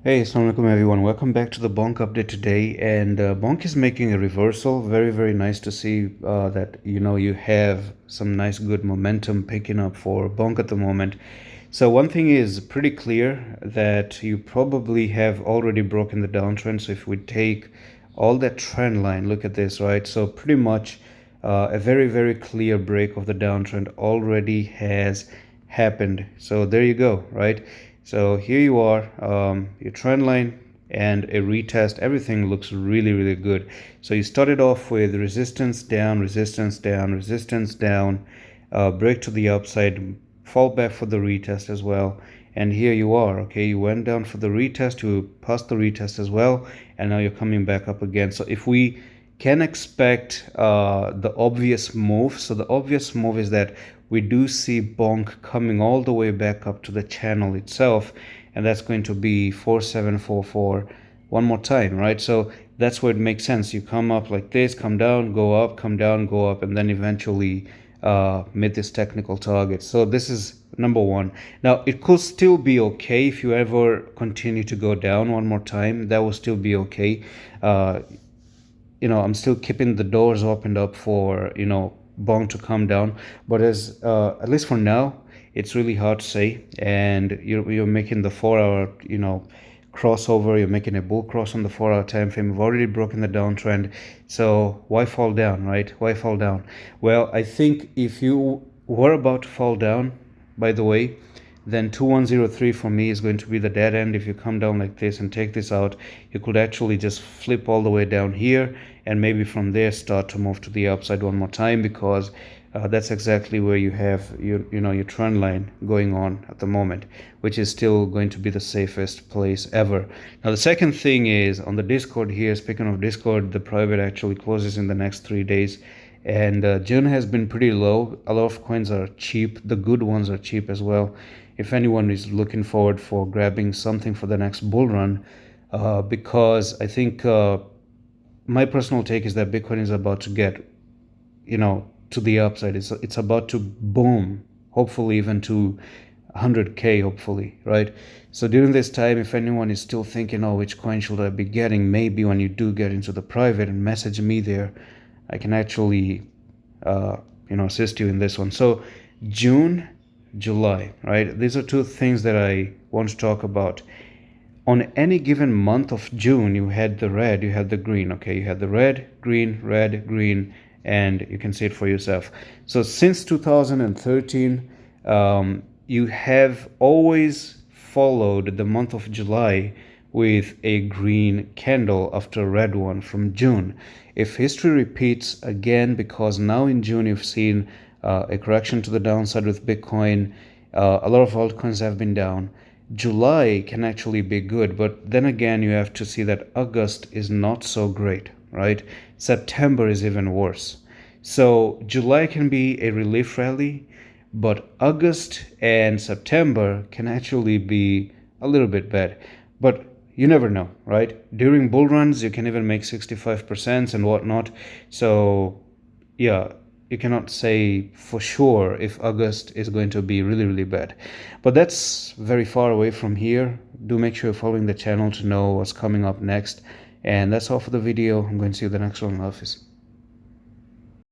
Hey, assalamu alaikum everyone. Welcome back to the BONK update today. And BONK is making a reversal. Very, very nice to see that you have some nice good momentum picking up for BONK at the moment. So one thing is pretty clear that you probably have already broken the downtrend. So if we take all that trend line, look at this, right? So pretty much a very, very clear break of the downtrend already has happened. So there you go, right? So here you are, your trend line and a retest. Everything looks really, really good. So you started off with resistance down, resistance down, resistance down, break to the upside, fall back for the retest as well. And here you are, okay? You went down for the retest, you passed the retest as well, and now you're coming back up again. So if we can expect the obvious move, so the obvious move is that we do see BONK coming all the way back up to the channel itself, and that's going to be 4744 one more time, right? So that's where it makes sense. You come up like this, come down, go up, come down, go up, and then eventually meet this technical target. So this is number one. Now it could still be okay if you ever continue to go down one more time. That will still be okay. I'm still keeping the doors opened up for BONK to come down, but as at least for now, it's really hard to say. And you're making the 4 hour crossover. You're making a bull cross on the 4 hour time frame. You've already broken the downtrend, so why fall down, right? Why fall down? Well, I think if you were about to fall down, by the way, then 2103 for me is going to be the dead end. If you come down like this and take this out, you could actually just flip all the way down here and maybe from there start to move to the upside one more time, because that's exactly where you have your trend line going on at the moment, which is still going to be the safest place ever. Now the second thing is on the Discord here. Speaking of Discord, the private actually closes in the next 3 days, and June has been pretty low. A lot of coins are cheap. The good ones are cheap as well. If anyone is looking forward for grabbing something for the next bull run, because I think my personal take is that Bitcoin is about to get to the upside. It's about to boom, hopefully even to 100k, hopefully, right? So during this time, if anyone is still thinking, oh, which coin should I be getting, maybe when you do get into the private and message me there, I can actually assist you in this one. So June, July, right? These are two things that I want to talk about. On any given month of June, you had the red, you had the green, okay? You had the red, green, and you can see it for yourself. So since 2013, you have always followed the month of July with a green candle after a red one from June. If history repeats again, because now in June you've seen a correction to the downside with Bitcoin, a lot of altcoins have been down. July can actually be good, but then again you have to see that August is not so great, right? September is even worse. So July can be a relief rally, but August and September can actually be a little bit bad. But you never know, right? During bull runs, you can even make 65% and whatnot. So yeah, you cannot say for sure if August is going to be really, really bad. But that's very far away from here. Do make sure you're following the channel to know what's coming up next. And that's all for the video. I'm going to see you in the next one. Office.